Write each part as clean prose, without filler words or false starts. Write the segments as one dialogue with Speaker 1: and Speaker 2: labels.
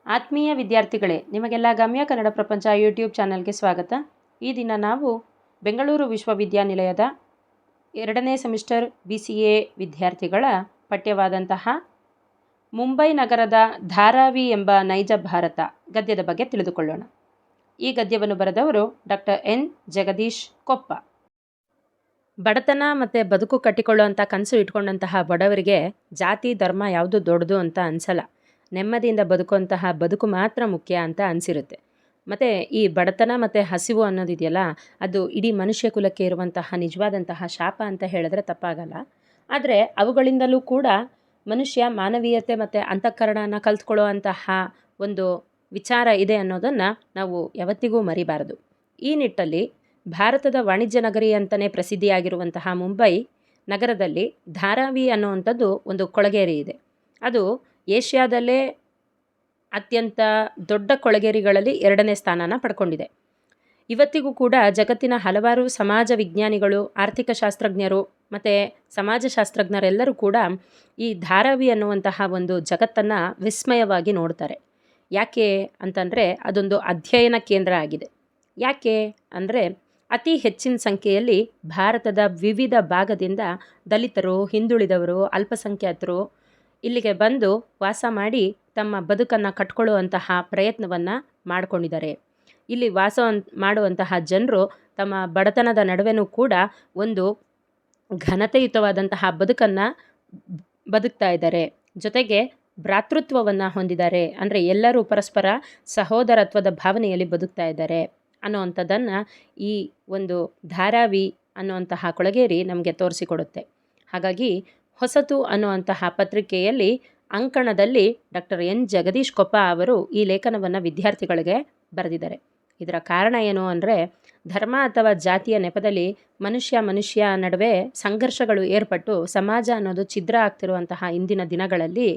Speaker 1: ಆತ್ಮೀಯ ವಿದ್ಯಾರ್ಥಿಗಳೇ, ನಿಮಗೆಲ್ಲ ಗಮ್ಯ ಕನ್ನಡ ಪ್ರಪಂಚ ಯೂಟ್ಯೂಬ್ ಚಾನಲ್ಗೆ ಸ್ವಾಗತ. ಈ ದಿನ ನಾವು ಬೆಂಗಳೂರು ವಿಶ್ವವಿದ್ಯಾನಿಲಯದ 2ನೇ ಸೆಮಿಸ್ಟರ್ BCA ವಿದ್ಯಾರ್ಥಿಗಳ ಪಠ್ಯವಾದಂತಹ ಮುಂಬೈ ನಗರದ ಧಾರಾವಿ ಎಂಬ ನೈಜ ಭಾರತ ಗದ್ಯದ ಬಗ್ಗೆ ತಿಳಿದುಕೊಳ್ಳೋಣ. ಈ ಗದ್ಯವನ್ನು ಬರೆದವರು ಡಾಕ್ಟರ್ N. ಜಗದೀಶ್ ಕೊಪ್ಪ. ಬಡತನ ಮತ್ತು ಬದುಕು ಕಟ್ಟಿಕೊಳ್ಳುವಂಥ ಕನಸು ಇಟ್ಕೊಂಡಂತಹ ಬಡವರಿಗೆ ಜಾತಿ ಧರ್ಮ ಯಾವುದು ದೊಡ್ಡದು ಅಂತ ಅನಿಸಲ್ಲ. ನೆಮ್ಮದಿಯಿಂದ ಬದುಕುವಂತಹ ಬದುಕು ಮಾತ್ರ ಮುಖ್ಯ ಅಂತ ಅನಿಸಿರುತ್ತೆ. ಮತ್ತು ಈ ಬಡತನ ಮತ್ತು ಹಸಿವು ಅನ್ನೋದಿದೆಯಲ್ಲ, ಅದು ಇಡೀ ಮನುಷ್ಯ ಕುಲಕ್ಕೆ ಇರುವಂತಹ ನಿಜವಾದಂತಹ ಶಾಪ ಅಂತ ಹೇಳಿದ್ರೆ ತಪ್ಪಾಗಲ್ಲ. ಆದರೆ ಅವುಗಳಿಂದಲೂ ಕೂಡ ಮನುಷ್ಯ ಮಾನವೀಯತೆ ಮತ್ತು ಅಂತಃಕರಣನ ಕಲ್ತ್ಕೊಳ್ಳುವಂತಹ ಒಂದು ವಿಚಾರ ಇದೆ ಅನ್ನೋದನ್ನು ನಾವು ಯಾವತ್ತಿಗೂ ಮರಿಬಾರದು. ಈ ನಿಟ್ಟಲ್ಲಿ ಭಾರತದ ವಾಣಿಜ್ಯ ನಗರಿ ಅಂತಲೇ ಪ್ರಸಿದ್ಧಿಯಾಗಿರುವಂತಹ ಮುಂಬೈ ನಗರದಲ್ಲಿ ಧಾರಾವಿ ಅನ್ನುವಂಥದ್ದು ಒಂದು ಕೊಳಗೇರಿ ಇದೆ. ಅದು ಏಷ್ಯಾದಲ್ಲೇ ಅತ್ಯಂತ ದೊಡ್ಡ ಕೊಳಗೇರಿಗಳಲ್ಲಿ 2ನೇ ಸ್ಥಾನನ ಪಡ್ಕೊಂಡಿದೆ. ಇವತ್ತಿಗೂ ಕೂಡ ಜಗತ್ತಿನ ಹಲವಾರು ಸಮಾಜ ವಿಜ್ಞಾನಿಗಳು, ಆರ್ಥಿಕ ಶಾಸ್ತ್ರಜ್ಞರು ಮತ್ತು ಸಮಾಜಶಾಸ್ತ್ರಜ್ಞರೆಲ್ಲರೂ ಕೂಡ ಈ ಧಾರಾವಿ ಅನ್ನುವಂತಹ ಒಂದು ಜಗತ್ತನ್ನು ವಿಸ್ಮಯವಾಗಿ ನೋಡ್ತಾರೆ. ಯಾಕೆ ಅಂತಂದರೆ ಅದೊಂದು ಅಧ್ಯಯನ ಕೇಂದ್ರ ಆಗಿದೆ. ಯಾಕೆ ಅಂದರೆ ಅತಿ ಹೆಚ್ಚಿನ ಸಂಖ್ಯೆಯಲ್ಲಿ ಭಾರತದ ವಿವಿಧ ಭಾಗದಿಂದ ದಲಿತರು, ಹಿಂದುಳಿದವರು, ಅಲ್ಪಸಂಖ್ಯಾತರು ಇಲ್ಲಿಗೆ ಬಂದು ವಾಸ ಮಾಡಿ ತಮ್ಮ ಬದುಕನ್ನು ಕಟ್ಕೊಳ್ಳುವಂತಹ ಪ್ರಯತ್ನವನ್ನು ಮಾಡಿಕೊಂಡಿದ್ದಾರೆ. ಇಲ್ಲಿ ವಾಸ ಮಾಡುವಂತಹ ಜನರು ತಮ್ಮ ಬಡತನದ ನಡುವೆನೂ ಕೂಡ ಒಂದು ಘನತೆಯುತವಾದಂತಹ ಬದುಕನ್ನು ಬದುಕ್ತಾ ಇದ್ದಾರೆ. ಜೊತೆಗೆ ಭ್ರಾತೃತ್ವವನ್ನು ಹೊಂದಿದ್ದಾರೆ. ಅಂದರೆ ಎಲ್ಲರೂ ಪರಸ್ಪರ ಸಹೋದರತ್ವದ ಭಾವನೆಯಲ್ಲಿ ಬದುಕ್ತಾ ಇದ್ದಾರೆ ಅನ್ನೋವಂಥದ್ದನ್ನು ಈ ಒಂದು ಧಾರಾವಿ ಅನ್ನುವಂತಹ ಕೊಳಗೇರಿ ನಮಗೆ ತೋರಿಸಿಕೊಡುತ್ತೆ. ಹಾಗಾಗಿ ಹೊಸತು ಅನ್ನುವಂತಹ ಪತ್ರಿಕೆಯಲ್ಲಿ ಅಂಕಣದಲ್ಲಿ ಡಾಕ್ಟರ್ N. ಜಗದೀಶ್ ಕೊಪ್ಪ ಅವರು ಈ ಲೇಖನವನ್ನು ವಿದ್ಯಾರ್ಥಿಗಳಿಗೆ ಬರೆದಿದ್ದಾರೆ. ಇದರ ಕಾರಣ ಏನು ಅಂದರೆ, ಧರ್ಮ ಅಥವಾ ಜಾತಿಯ ನೆಪದಲ್ಲಿ ಮನುಷ್ಯ ನಡುವೆ ಸಂಘರ್ಷಗಳು ಏರ್ಪಟ್ಟು ಸಮಾಜ ಅನ್ನೋದು ಛಿದ್ರ ಆಗ್ತಿರುವಂತಹ ಇಂದಿನ ದಿನಗಳಲ್ಲಿ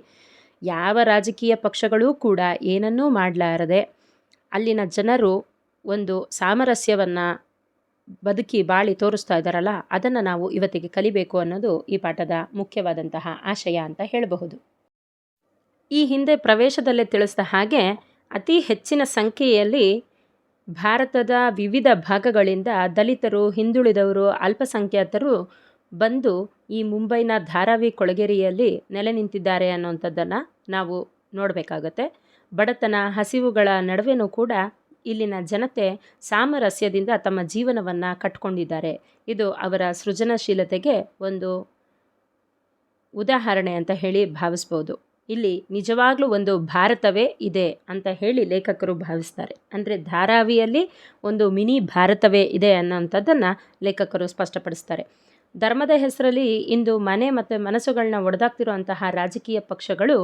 Speaker 1: ಯಾವ ರಾಜಕೀಯ ಪಕ್ಷಗಳೂ ಕೂಡ ಏನನ್ನೂ ಮಾಡಲಾರದೆ ಅಲ್ಲಿನ ಜನರು ಒಂದು ಸಾಮರಸ್ಯವನ್ನು ಬದುಕಿ ಬಾಳಿ ತೋರಿಸ್ತಾ ಇದ್ದಾರಲ್ಲ, ಅದನ್ನು ನಾವು ಇವತ್ತಿಗೆ ಕಲಿಬೇಕು ಅನ್ನೋದು ಈ ಪಾಠದ ಮುಖ್ಯವಾದಂತಹ ಆಶಯ ಅಂತ ಹೇಳಬಹುದು. ಈ ಹಿಂದೆ ಪ್ರವೇಶದಲ್ಲೇ ತಿಳಿಸಿದ ಹಾಗೆ ಅತಿ ಹೆಚ್ಚಿನ ಸಂಖ್ಯೆಯಲ್ಲಿ ಭಾರತದ ವಿವಿಧ ಭಾಗಗಳಿಂದ ದಲಿತರು, ಹಿಂದುಳಿದವರು, ಅಲ್ಪಸಂಖ್ಯಾತರು ಬಂದು ಈ ಮುಂಬೈನ ಧಾರಾವಿ ಕೊಳಗೇರಿಯಲ್ಲಿ ನೆಲೆ ನಿಂತಿದ್ದಾರೆ ಅನ್ನೋಂಥದ್ದನ್ನು ನಾವು ನೋಡಬೇಕಾಗತ್ತೆ. ಬಡತನ, ಹಸಿವುಗಳ ನಡುವೆನೂ ಕೂಡ ಇಲ್ಲಿನ ಜನತೆ ಸಾಮರಸ್ಯದಿಂದ ತಮ್ಮ ಜೀವನವನ್ನು ಕಟ್ಕೊಂಡಿದ್ದಾರೆ. ಇದು ಅವರ ಸೃಜನಶೀಲತೆಗೆ ಒಂದು ಉದಾಹರಣೆ ಅಂತ ಹೇಳಿ ಭಾವಿಸ್ಬೋದು. ಇಲ್ಲಿ ನಿಜವಾಗ್ಲೂ ಒಂದು ಭಾರತವೇ ಇದೆ ಅಂತ ಹೇಳಿ ಲೇಖಕರು ಭಾವಿಸ್ತಾರೆ. ಅಂದರೆ ಧಾರಾವಿಯಲ್ಲಿ ಒಂದು ಮಿನಿ ಭಾರತವೇ ಇದೆ ಅನ್ನೋಂಥದ್ದನ್ನು ಲೇಖಕರು ಸ್ಪಷ್ಟಪಡಿಸ್ತಾರೆ. ಧರ್ಮದ ಹೆಸರಲ್ಲಿ ಇಂದು ಮನೆ ಮತ್ತು ಮನಸ್ಸುಗಳನ್ನ ಒಡೆದಾಕ್ತಿರುವಂತಹ ರಾಜಕೀಯ ಪಕ್ಷಗಳು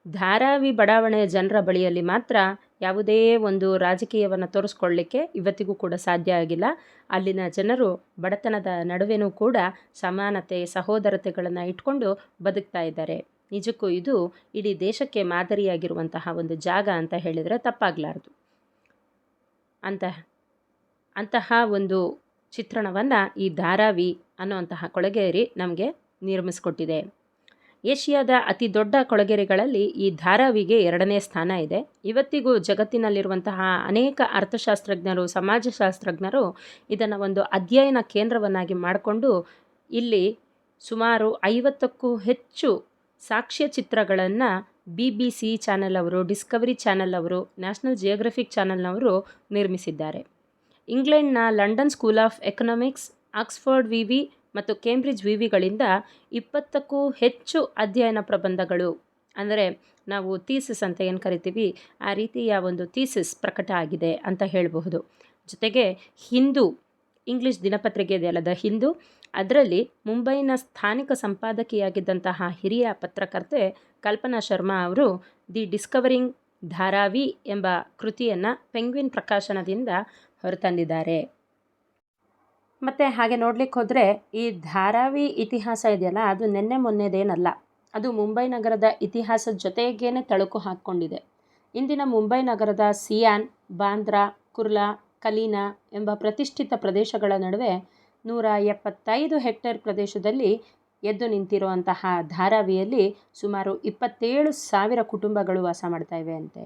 Speaker 1: ಧಾರಾವಿ ಬಡಾವಣೆಯ ಜನರ ಬಳಿಯಲ್ಲಿ ಮಾತ್ರ ಯಾವುದೇ ಒಂದು ರಾಜಕೀಯವನ್ನು ತೋರಿಸ್ಕೊಳ್ಳಿಕ್ಕೆ ಇವತ್ತಿಗೂ ಕೂಡ ಸಾಧ್ಯ ಆಗಿಲ್ಲ. ಅಲ್ಲಿನ ಜನರು ಬಡತನದ ನಡುವೆನೂ ಕೂಡ ಸಮಾನತೆ, ಸಹೋದರತೆಗಳನ್ನು ಇಟ್ಕೊಂಡು ಬದುಕ್ತಾ ಇದ್ದಾರೆ. ನಿಜಕ್ಕೂ ಇದು ಇಡೀ ದೇಶಕ್ಕೆ ಮಾದರಿಯಾಗಿರುವಂತಹ ಒಂದು ಜಾಗ ಅಂತ ಹೇಳಿದರೆ ತಪ್ಪಾಗಲಾರದು. ಅಂತಹ ಒಂದು ಚಿತ್ರಣವನ್ನು ಈ ಧಾರಾವಿ ಅನ್ನುವಂತಹ ಕೊಳಗೇರಿ ನಮಗೆ ನಿರ್ಮಿಸಿಕೊಟ್ಟಿದೆ. ಏಷ್ಯಾದ ಅತಿ ದೊಡ್ಡ ಕೊಳಗೇರಿಗಳಲ್ಲಿ ಈ ಧಾರಾವಿಗೆ 2ನೇ ಸ್ಥಾನ ಇದೆ. ಇವತ್ತಿಗೂ ಜಗತ್ತಿನಲ್ಲಿರುವಂತಹ ಅನೇಕ ಅರ್ಥಶಾಸ್ತ್ರಜ್ಞರು, ಸಮಾಜಶಾಸ್ತ್ರಜ್ಞರು ಇದನ್ನು ಒಂದು ಅಧ್ಯಯನ ಕೇಂದ್ರವನ್ನಾಗಿ ಮಾಡಿಕೊಂಡು ಇಲ್ಲಿ ಸುಮಾರು 50ಕ್ಕೂ ಹೆಚ್ಚು ಸಾಕ್ಷ್ಯ ಚಿತ್ರಗಳನ್ನು BBC ಚಾನೆಲ್ ಅವರು, ಡಿಸ್ಕವರಿ ಚಾನೆಲ್ ಅವರು, ನ್ಯಾಷನಲ್ ಜಿಯೋಗ್ರಫಿಕ್ ಚಾನೆಲ್ನವರು ನಿರ್ಮಿಸಿದ್ದಾರೆ. ಇಂಗ್ಲೆಂಡ್ನ London School of Economics, Oxford ವಿವಿ ಮತ್ತು ಕೇಂಬ್ರಿಡ್ಜ್ ವಿವಿಗಳಿಂದ 20ಕ್ಕೂ ಹೆಚ್ಚು ಅಧ್ಯಯನ ಪ್ರಬಂಧಗಳು, ಅಂದರೆ ನಾವು ಥೀಸಿಸ್ ಅಂತ ಏನು ಕರಿತೀವಿ, ಆ ರೀತಿಯ ಒಂದು ಥೀಸಿಸ್ ಪ್ರಕಟ ಆಗಿದೆ ಅಂತ ಹೇಳಬಹುದು. ಜೊತೆಗೆ ಹಿಂದೂ ಇಂಗ್ಲೀಷ್ ದಿನಪತ್ರಿಕೆ ಇದೆಯಲ್ಲ, ದ ಹಿಂದೂ, ಅದರಲ್ಲಿ ಮುಂಬೈನ ಸ್ಥಾನಿಕ ಸಂಪಾದಕಿಯಾಗಿದ್ದಂತಹ ಹಿರಿಯ ಪತ್ರಕರ್ತೆ ಕಲ್ಪನಾ ಶರ್ಮಾ ಅವರು ದಿ ಡಿಸ್ಕವರಿಂಗ್ ಧಾರಾವಿ ಎಂಬ ಕೃತಿಯನ್ನು ಪೆಂಗ್ವಿನ್ ಪ್ರಕಾಶನದಿಂದ ಹೊರತಂದಿದ್ದಾರೆ. ಮತ್ತು ಹಾಗೆ ನೋಡ್ಲಿಕ್ಕೆ ಹೋದರೆ ಈ ಧಾರಾವಿ ಇತಿಹಾಸ ಇದೆಯಲ್ಲ, ಅದು ನೆನ್ನೆ ಮೊನ್ನೆದೇನಲ್ಲ. ಅದು ಮುಂಬೈ ನಗರದ ಇತಿಹಾಸದ ಜೊತೆಗೇನೆ ತಳುಕು ಹಾಕ್ಕೊಂಡಿದೆ. ಇಂದಿನ ಮುಂಬೈ ನಗರದ ಸಿಯಾನ್, ಬಾಂದ್ರಾ, ಕುರ್ಲಾ, ಕಲೀನಾ ಎಂಬ ಪ್ರತಿಷ್ಠಿತ ಪ್ರದೇಶಗಳ ನಡುವೆ 175 ಹೆಕ್ಟೇರ್ ಪ್ರದೇಶದಲ್ಲಿ ಎದ್ದು ನಿಂತಿರುವಂತಹ ಧಾರಾವಿಯಲ್ಲಿ ಸುಮಾರು 27,000 ಕುಟುಂಬಗಳು ವಾಸ ಮಾಡ್ತಾ ಇವೆ ಅಂತೆ.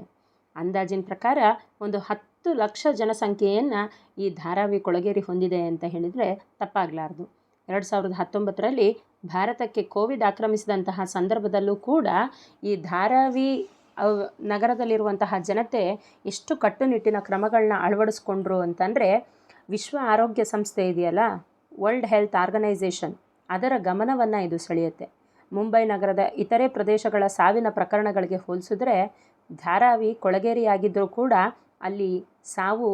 Speaker 1: ಅಂದಾಜಿನ ಪ್ರಕಾರ ಒಂದು 10 ಲಕ್ಷ ಜನಸಂಖ್ಯೆಯನ್ನು ಈ ಧಾರಾವಿ ಕೊಳಗೇರಿ ಹೊಂದಿದೆ ಅಂತ ಹೇಳಿದರೆ ತಪ್ಪಾಗಲಾರ್ದು. 2019ರಲ್ಲಿ ಭಾರತಕ್ಕೆ ಕೋವಿಡ್ ಆಕ್ರಮಿಸಿದಂತಹ ಸಂದರ್ಭದಲ್ಲೂ ಕೂಡ ಈ ಧಾರಾವಿ ನಗರದಲ್ಲಿರುವಂತಹ ಜನತೆ ಎಷ್ಟು ಕಟ್ಟುನಿಟ್ಟಿನ ಕ್ರಮಗಳನ್ನ ಅಳವಡಿಸ್ಕೊಂಡ್ರು ಅಂತಂದರೆ, ವಿಶ್ವ ಆರೋಗ್ಯ ಸಂಸ್ಥೆ ಇದೆಯಲ್ಲ, ವರ್ಲ್ಡ್ ಹೆಲ್ತ್ ಆರ್ಗನೈಸೇಷನ್, ಅದರ ಗಮನವನ್ನು ಇದು ಸೆಳೆಯುತ್ತೆ. ಮುಂಬೈ ನಗರದ ಇತರೆ ಪ್ರದೇಶಗಳ ಸಾವಿನ ಪ್ರಕರಣಗಳಿಗೆ ಹೋಲಿಸಿದ್ರೆ ಧಾರಾವಿ ಕೊಳಗೇರಿಯಾಗಿದ್ದರೂ ಕೂಡ ಅಲ್ಲಿ ಸಾವು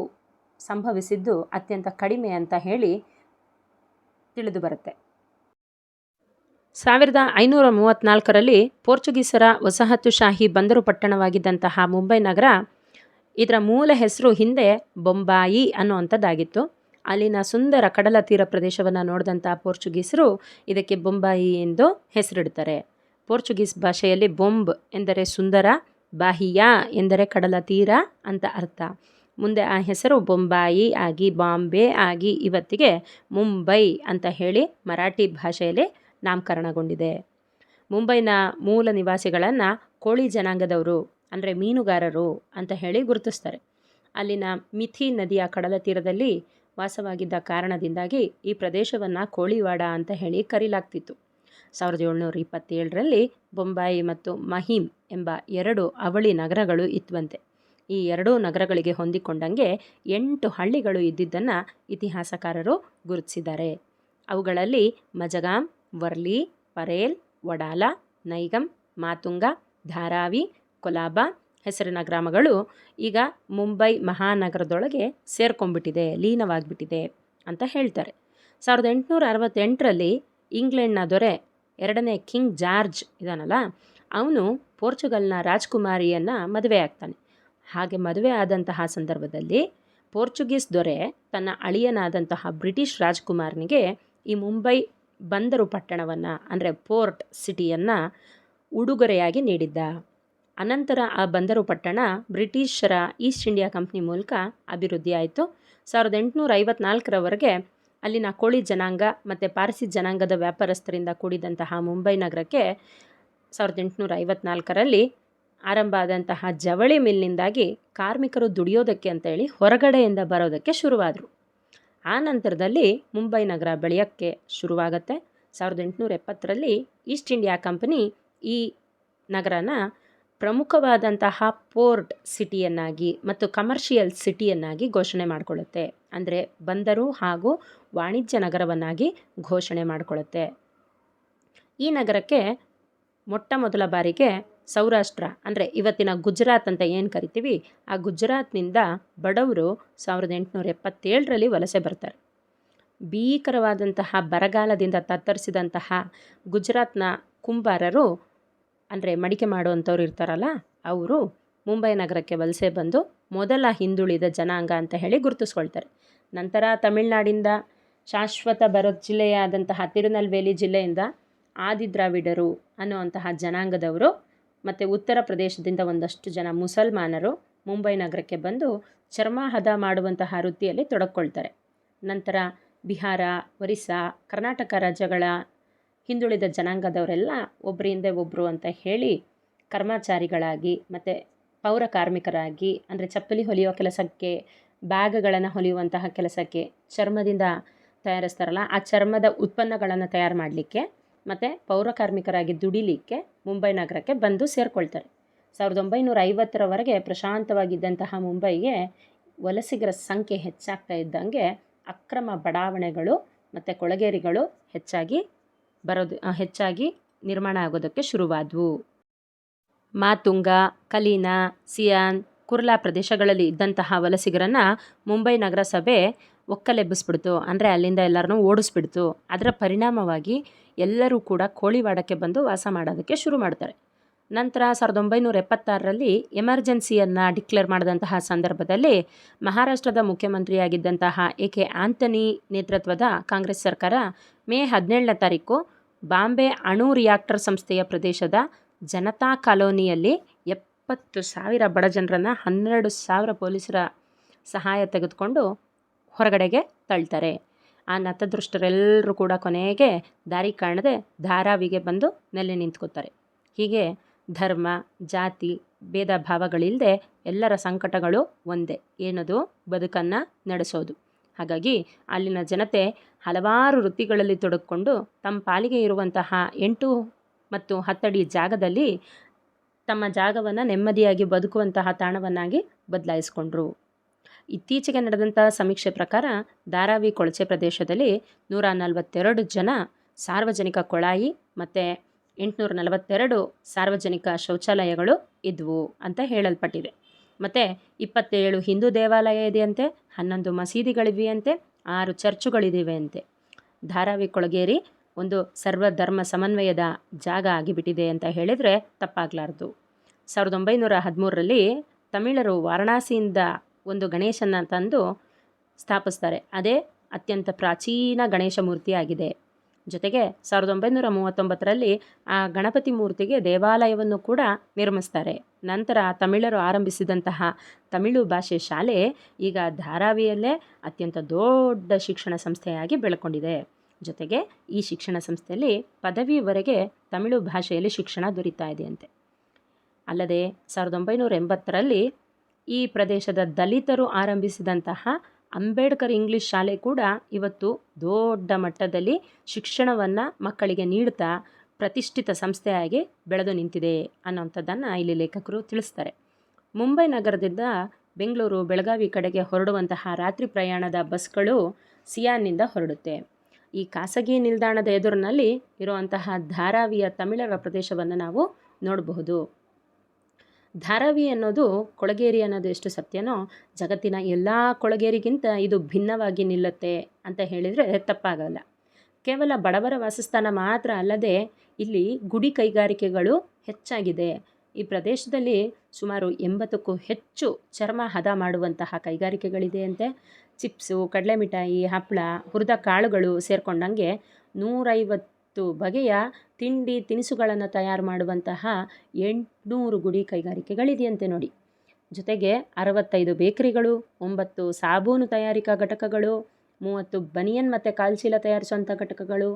Speaker 1: ಸಂಭವಿಸಿದ್ದು ಅತ್ಯಂತ ಕಡಿಮೆ ಅಂತ ಹೇಳಿ ತಿಳಿದು ಬರುತ್ತೆ. 1534ರಲ್ಲಿ ಪೋರ್ಚುಗೀಸರ ವಸಾಹತುಶಾಹಿ ಬಂದರು ಪಟ್ಟಣವಾಗಿದ್ದಂತಹ ಮುಂಬೈ ನಗರ, ಇದರ ಮೂಲ ಹೆಸರು ಹಿಂದೆ ಬೊಂಬಾಯಿ ಅನ್ನುವಂಥದ್ದಾಗಿತ್ತು. ಅಲ್ಲಿನ ಸುಂದರ ಕಡಲ ತೀರ ಪ್ರದೇಶವನ್ನು ನೋಡಿದಂಥ ಪೋರ್ಚುಗೀಸರು ಇದಕ್ಕೆ ಬೊಂಬಾಯಿ ಎಂದು ಹೆಸರಿಡ್ತಾರೆ. ಪೋರ್ಚುಗೀಸ್ ಭಾಷೆಯಲ್ಲಿ ಬೊಂಬ್ ಎಂದರೆ ಸುಂದರ, ಬಾಹಿಯಾ ಎಂದರೆ ಕಡಲ ತೀರ ಅಂತ ಅರ್ಥ. ಮುಂದೆ ಆ ಹೆಸರು ಬೊಂಬಾಯಿ ಆಗಿ ಬಾಂಬೆ ಆಗಿ ಇವತ್ತಿಗೆ ಮುಂಬೈ ಅಂತ ಹೇಳಿ ಮರಾಠಿ ಭಾಷೆಯಲ್ಲಿ ನಾಮಕರಣಗೊಂಡಿದೆ. ಮುಂಬೈನ ಮೂಲ ನಿವಾಸಿಗಳನ್ನು ಕೋಳಿ ಜನಾಂಗದವರು ಅಂದರೆ ಮೀನುಗಾರರು ಅಂತ ಹೇಳಿ ಗುರುತಿಸ್ತಾರೆ. ಅಲ್ಲಿನ ಮಿಥಿ ನದಿಯ ಕಡಲ ತೀರದಲ್ಲಿ ವಾಸವಾಗಿದ್ದ ಕಾರಣದಿಂದಾಗಿ ಈ ಪ್ರದೇಶವನ್ನು ಕೋಳಿವಾಡ ಅಂತ ಹೇಳಿ ಕರೀಲಾಗ್ತಿತ್ತು. 1727ರಲ್ಲಿ ಬೊಂಬಾಯಿ ಮತ್ತು ಮಹಿಮ್ ಎಂಬ 2 ಅವಳಿ ನಗರಗಳು ಇದ್ವಂತೆ. ಈ 2 ನಗರಗಳಿಗೆ ಹೊಂದಿಕೊಂಡಂಗೆ 8 ಹಳ್ಳಿಗಳು ಇದ್ದಿದ್ದನ್ನು ಇತಿಹಾಸಕಾರರು ಗುರುತಿಸಿದ್ದಾರೆ. ಅವುಗಳಲ್ಲಿ ಮಜಗಾಂ, ವರ್ಲಿ, ಪರೇಲ್, ವಡಾಲ, ನೈಗಂ, ಮಾತುಂಗ, ಧಾರಾವಿ, ಕೊಲಾಬಾ ಹೆಸರಿನ ಗ್ರಾಮಗಳು ಈಗ ಮುಂಬೈ ಮಹಾನಗರದೊಳಗೆ ಸೇರ್ಕೊಂಡ್ಬಿಟ್ಟಿದೆ, ಲೀನವಾಗಿಬಿಟ್ಟಿದೆ ಅಂತ ಹೇಳ್ತಾರೆ. 1868ರಲ್ಲಿ ಇಂಗ್ಲೆಂಡ್ನ ದೊರೆ 2ನೇ ಕಿಂಗ್ ಜಾರ್ಜ್ ಇದಾನಲ್ಲ, ಅವನು ಪೋರ್ಚುಗಲ್ನ ರಾಜ್ಕುಮಾರಿಯನ್ನು ಮದುವೆ ಆಗ್ತಾನೆ. ಹಾಗೆ ಮದುವೆ ಆದಂತಹ ಸಂದರ್ಭದಲ್ಲಿ ಪೋರ್ಚುಗೀಸ್ ದೊರೆ ತನ್ನ ಅಳಿಯನಾದಂತಹ ಬ್ರಿಟಿಷ್ ರಾಜ್ಕುಮಾರನಿಗೆ ಈ ಮುಂಬೈ ಬಂದರು ಪಟ್ಟಣವನ್ನು ಅಂದರೆ ಪೋರ್ಟ್ ಸಿಟಿಯನ್ನು ಉಡುಗೊರೆಯಾಗಿ ನೀಡಿದ್ದ. ಅನಂತರ ಆ ಬಂದರು ಪಟ್ಟಣ ಬ್ರಿಟಿಷರ ಈಸ್ಟ್ ಇಂಡಿಯಾ ಕಂಪ್ನಿ ಮೂಲಕ ಅಭಿವೃದ್ಧಿ ಆಯಿತು. 1854ರವರೆಗೆ ಅಲ್ಲಿನ ಕೋಳಿ ಜನಾಂಗ ಮತ್ತು ಪಾರ್ಸಿ ಜನಾಂಗದ ವ್ಯಾಪಾರಸ್ಥರಿಂದ ಕೂಡಿದಂತಹ ಮುಂಬೈ ನಗರಕ್ಕೆ 1854ರಲ್ಲಿ ಆರಂಭ ಆದಂತಹ ಜವಳಿ ಮಿಲ್ನಿಂದಾಗಿ ಕಾರ್ಮಿಕರು ದುಡಿಯೋದಕ್ಕೆ ಅಂತೇಳಿ ಹೊರಗಡೆಯಿಂದ ಬರೋದಕ್ಕೆ ಶುರುವಾದರು. ಆ ನಂತರದಲ್ಲಿ ಮುಂಬೈ ನಗರ ಬೆಳೆಯೋಕ್ಕೆ ಶುರುವಾಗುತ್ತೆ. 1870ರಲ್ಲಿ ಈಸ್ಟ್ ಇಂಡಿಯಾ ಕಂಪನಿ ಈ ನಗರನ ಪ್ರಮುಖವಾದಂತಹ ಪೋರ್ಟ್ ಸಿಟಿಯನ್ನಾಗಿ ಮತ್ತು ಕಮರ್ಷಿಯಲ್ ಸಿಟಿಯನ್ನಾಗಿ ಘೋಷಣೆ ಮಾಡಿಕೊಳ್ಳುತ್ತೆ. ಅಂದರೆ ಬಂದರು ಹಾಗೂ ವಾಣಿಜ್ಯ ನಗರವನ್ನಾಗಿ ಘೋಷಣೆ ಮಾಡಿಕೊಳ್ಳುತ್ತೆ. ಈ ನಗರಕ್ಕೆ ಮೊಟ್ಟ ಮೊದಲ ಬಾರಿಗೆ ಸೌರಾಷ್ಟ್ರ ಅಂದರೆ ಇವತ್ತಿನ ಗುಜರಾತ್ ಅಂತ ಏನು ಕರಿತೀವಿ, ಆ ಗುಜರಾತ್ನಿಂದ ಬಡವರು 1877ರಲ್ಲಿ ವಲಸೆ ಬರ್ತಾರೆ. ಭೀಕರವಾದಂತಹ ಬರಗಾಲದಿಂದ ತತ್ತರಿಸಿದಂತಹ ಗುಜರಾತ್ನ ಕುಂಬಾರರು ಅಂದರೆ ಮಡಿಕೆ ಮಾಡುವಂಥವ್ರು ಇರ್ತಾರಲ್ಲ, ಅವರು ಮುಂಬೈ ನಗರಕ್ಕೆ ವಲಸೆ ಬಂದು ಮೊದಲ ಹಿಂದುಳಿದ ಜನಾಂಗ ಅಂತ ಹೇಳಿ ಗುರುತಿಸ್ಕೊಳ್ತಾರೆ. ನಂತರ ತಮಿಳುನಾಡಿಂದ ಶಾಶ್ವತ ಬರೋ ಜಿಲ್ಲೆಯಾದಂತಹ ತಿರುನಲ್ವೇಲಿ ಜಿಲ್ಲೆಯಿಂದ ಆದಿದ್ರಾವಿಡರು ಅನ್ನುವಂತಹ ಜನಾಂಗದವರು ಮತ್ತು ಉತ್ತರ ಪ್ರದೇಶದಿಂದ ಒಂದಷ್ಟು ಜನ ಮುಸಲ್ಮಾನರು ಮುಂಬೈ ನಗರಕ್ಕೆ ಬಂದು ಚರ್ಮ ಹದ ಮಾಡುವಂತಹ ವೃತ್ತಿಯಲ್ಲಿ ತೊಡಗಿಕೊಳ್ತಾರೆ. ನಂತರ ಬಿಹಾರ, ಒರಿಸ್ಸಾ, ಕರ್ನಾಟಕ ರಾಜ್ಯಗಳ ಹಿಂದುಳಿದ ಜನಾಂಗದವರೆಲ್ಲ ಒಬ್ಬರಿಂದ ಒಬ್ಬರು ಅಂತ ಹೇಳಿ ಕರ್ಮಚಾರಿಗಳಾಗಿ ಮತ್ತು ಪೌರ ಕಾರ್ಮಿಕರಾಗಿ ಅಂದರೆ ಚಪ್ಪಲಿ ಹೊಲಿಯೋ ಕೆಲಸಕ್ಕೆ, ಬ್ಯಾಗ್ಗಳನ್ನು ಹೊಲಿಯುವಂತಹ ಕೆಲಸಕ್ಕೆ, ಚರ್ಮದಿಂದ ತಯಾರಿಸ್ತಾರಲ್ಲ ಆ ಚರ್ಮದ ಉತ್ಪನ್ನಗಳನ್ನು ತಯಾರು ಮಾಡಲಿಕ್ಕೆ ಮತ್ತು ಪೌರ ಕಾರ್ಮಿಕರಾಗಿ ದುಡಿಲಿಕ್ಕೆ ಮುಂಬೈ ನಗರಕ್ಕೆ ಬಂದು ಸೇರಿಕೊಳ್ತಾರೆ. 1950ರವರೆಗೆ ಪ್ರಶಾಂತವಾಗಿದ್ದಂತಹ ಮುಂಬೈಗೆ ವಲಸಿಗರ ಸಂಖ್ಯೆ ಹೆಚ್ಚಾಗ್ತಾ ಇದ್ದಂಗೆ ಅಕ್ರಮ ಬಡಾವಣೆಗಳು ಮತ್ತು ಕೊಳಗೇರಿಗಳು ಹೆಚ್ಚಾಗಿ ನಿರ್ಮಾಣ ಆಗೋದಕ್ಕೆ ಶುರುವಾದವು. ಮಾತುಂಗ, ಕಲೀನಾ, ಸಿಯಾನ್, ಕುರ್ಲಾ ಪ್ರದೇಶಗಳಲ್ಲಿ ಇದ್ದಂತಹ ವಲಸಿಗರನ್ನು ಮುಂಬೈ ನಗರಸಭೆ ಒಕ್ಕಲೆಬ್ಬಿಸ್ಬಿಡ್ತು. ಅಂದರೆ ಅಲ್ಲಿಂದ ಎಲ್ಲರನ್ನೂ ಓಡಿಸ್ಬಿಡ್ತು. ಅದರ ಪರಿಣಾಮವಾಗಿ ಎಲ್ಲರೂ ಕೂಡ ಕೋಳಿವಾಡಕ್ಕೆ ಬಂದು ವಾಸ ಮಾಡೋದಕ್ಕೆ ಶುರು ಮಾಡ್ತಾರೆ. ನಂತರ 1976ರಲ್ಲಿ ಎಮರ್ಜೆನ್ಸಿಯನ್ನು ಡಿಕ್ಲೇರ್ ಮಾಡಿದಂತಹ ಸಂದರ್ಭದಲ್ಲಿ ಮಹಾರಾಷ್ಟ್ರದ ಮುಖ್ಯಮಂತ್ರಿಯಾಗಿದ್ದಂತಹ ಎ.ಕೆ. ಆಂಟನಿ ನೇತೃತ್ವದ ಕಾಂಗ್ರೆಸ್ ಸರ್ಕಾರ ಮೇ 17ನೇ ತಾರೀಕು ಬಾಂಬೆ ಅಣು ರಿಯಾಕ್ಟರ್ ಸಂಸ್ಥೆಯ ಪ್ರದೇಶದ ಜನತಾ ಕಾಲೋನಿಯಲ್ಲಿ 70,000 ಬಡ ಜನರನ್ನು 12,000 ಪೊಲೀಸರ ಸಹಾಯ ತೆಗೆದುಕೊಂಡು ಹೊರಗಡೆಗೆ ತಳ್ತಾರೆ. ಆ ನತದೃಷ್ಟರೆಲ್ಲರೂ ಕೂಡ ಕೊನೆಗೆ ದಾರಿ ಕಾಣದೆ ಧಾರಾವಿಗೆ ಬಂದು ನೆಲೆ ನಿಂತ್ಕೋತಾರೆ. ಹೀಗೆ ಧರ್ಮ, ಜಾತಿ, ಭೇದ ಭಾವಗಳಿಲ್ಲದೆ ಎಲ್ಲರ ಸಂಕಟಗಳು ಒಂದೇ, ಏನದು ಬದುಕನ್ನು ನಡೆಸೋದು. ಹಾಗಾಗಿ ಅಲ್ಲಿನ ಜನತೆ ಹಲವಾರು ವೃತ್ತಿಗಳಲ್ಲಿ ತೊಡಗಿಕೊಂಡು ತಮ್ಮ ಪಾಲಿಗೆ ಇರುವಂತಹ 8 ಮತ್ತು 10 ಅಡಿ ಜಾಗದಲ್ಲಿ ತಮ್ಮ ಜಾಗವನ್ನು ನೆಮ್ಮದಿಯಾಗಿ ಬದುಕುವಂತಹ ತಾಣವನ್ನಾಗಿ ಬದಲಾಯಿಸಿಕೊಂಡ್ರು. ಇತ್ತೀಚೆಗೆ ನಡೆದಂಥ ಸಮೀಕ್ಷೆ ಪ್ರಕಾರ ಧಾರಾವಿ ಕೊಳಚೆ ಪ್ರದೇಶದಲ್ಲಿ 142 ಜನ ಸಾರ್ವಜನಿಕ ಕೊಳಾಯಿ ಮತ್ತು 842 ಸಾರ್ವಜನಿಕ ಶೌಚಾಲಯಗಳು ಇದ್ವು ಅಂತ ಹೇಳಲ್ಪಟ್ಟಿದೆ. ಮತ್ತು 27 ಹಿಂದೂ ದೇವಾಲಯ ಇದೆಯಂತೆ, 11 ಮಸೀದಿಗಳಿವೆಯಂತೆ, 6 ಚರ್ಚುಗಳಿವೆ ಅಂತೆ. ಧಾರಾವಿ ಕೊಳಗೇರಿ ಒಂದು ಸರ್ವಧರ್ಮ ಸಮನ್ವಯದ ಜಾಗ ಆಗಿಬಿಟ್ಟಿದೆ ಅಂತ ಹೇಳಿದರೆ ತಪ್ಪಾಗಲಾರ್ದು. 1913ರಲ್ಲಿ ತಮಿಳರು ವಾರಣಾಸಿಯಿಂದ ಒಂದು ಗಣೇಶನ ತಂದು ಸ್ಥಾಪಿಸ್ತಾರೆ. ಅದೇ ಅತ್ಯಂತ ಪ್ರಾಚೀನ ಗಣೇಶ ಮೂರ್ತಿ ಆಗಿದೆ. ಜೊತೆಗೆ 1939ರಲ್ಲಿ ಆ ಗಣಪತಿ ಮೂರ್ತಿಗೆ ದೇವಾಲಯವನ್ನು ಕೂಡ ನಿರ್ಮಿಸ್ತಾರೆ. ನಂತರ ತಮಿಳರು ಆರಂಭಿಸಿದಂತಹ ತಮಿಳು ಭಾಷೆ ಶಾಲೆ ಈಗ ಧಾರಾವಿಯಲ್ಲೇ ಅತ್ಯಂತ ದೊಡ್ಡ ಶಿಕ್ಷಣ ಸಂಸ್ಥೆಯಾಗಿ ಬೆಳ್ಕೊಂಡಿದೆ. ಜೊತೆಗೆ ಈ ಶಿಕ್ಷಣ ಸಂಸ್ಥೆಯಲ್ಲಿ ಪದವಿವರೆಗೆ ತಮಿಳು ಭಾಷೆಯಲ್ಲಿ ಶಿಕ್ಷಣ ದೊರೀತಾ ಇದೆಯಂತೆ. ಅಲ್ಲದೆ 1980ರಲ್ಲಿ ಈ ಪ್ರದೇಶದ ದಲಿತರು ಆರಂಭಿಸಿದಂತಹ ಅಂಬೇಡ್ಕರ್ ಇಂಗ್ಲಿಷ್ ಶಾಲೆ ಕೂಡ ಇವತ್ತು ದೊಡ್ಡ ಮಟ್ಟದಲ್ಲಿ ಶಿಕ್ಷಣವನ್ನು ಮಕ್ಕಳಿಗೆ ನೀಡ್ತಾ ಪ್ರತಿಷ್ಠಿತ ಸಂಸ್ಥೆಯಾಗಿ ಬೆಳೆದು ನಿಂತಿದೆ ಅನ್ನೋಂಥದ್ದನ್ನು ಇಲ್ಲಿ ಲೇಖಕರು ತಿಳಿಸ್ತಾರೆ. ಮುಂಬೈ ನಗರದಿಂದ ಬೆಂಗಳೂರು ಬೆಳಗಾವಿ ಕಡೆಗೆ ಹೊರಡುವಂತಹ ರಾತ್ರಿ ಪ್ರಯಾಣದ ಬಸ್ಗಳು ಸಿಯಾನ್ನಿಂದ ಹೊರಡುತ್ತೆ. ಈ ಖಾಸಗಿ ನಿಲ್ದಾಣದ ಎದುರಿನಲ್ಲಿ ಇರುವಂತಹ ಧಾರಾವಿಯ ತಮಿಳರ ಪ್ರದೇಶವನ್ನು ನಾವು ನೋಡಬಹುದು. ಧಾರಾವಿ ಅನ್ನೋದು ಕೊಳಗೇರಿ ಅನ್ನೋದು ಎಷ್ಟು ಸತ್ಯನೋ ಜಗತ್ತಿನ ಎಲ್ಲ ಕೊಳಗೇರಿಗಿಂತ ಇದು ಭಿನ್ನವಾಗಿ ನಿಲ್ಲುತ್ತೆ ಅಂತ ಹೇಳಿದರೆ ತಪ್ಪಾಗಲ್ಲ. ಕೇವಲ ಬಡವರ ವಾಸಸ್ಥಾನ ಮಾತ್ರ ಅಲ್ಲದೆ ಇಲ್ಲಿ ಗುಡಿ ಕೈಗಾರಿಕೆಗಳು ಹೆಚ್ಚಾಗಿದೆ. ಈ ಪ್ರದೇಶದಲ್ಲಿ ಸುಮಾರು 80ಕ್ಕೂ ಹೆಚ್ಚು ಚರ್ಮ ಹದ ಮಾಡುವಂತಹ ಕೈಗಾರಿಕೆಗಳಿದೆಯಂತೆ. ಚಿಪ್ಸು, ಕಡಲೆ ಮಿಠಾಯಿ, ಹಪ್ಪಳ, ಹುರಿದ ಕಾಳುಗಳು ಸೇರಿಕೊಂಡಂಗೆ 150 ಬಗೆಯ ತಿಂಡಿ ತಿನಿಸುಗಳನ್ನು ತಯಾರು ಮಾಡುವಂತಹ 800 ಗುಡಿ ಕೈಗಾರಿಕೆಗಳಿದೆಯಂತೆ ನೋಡಿ. ಜೊತೆಗೆ 65 ಬೇಕರಿಗಳು, 9 ಸಾಬೂನು ತಯಾರಿಕಾ ಘಟಕಗಳು, 30 ಬನಿಯನ್ ಮತ್ತು ಕಾಲ್ಚೀಲ ತಯಾರಿಸುವಂಥ ಘಟಕಗಳು,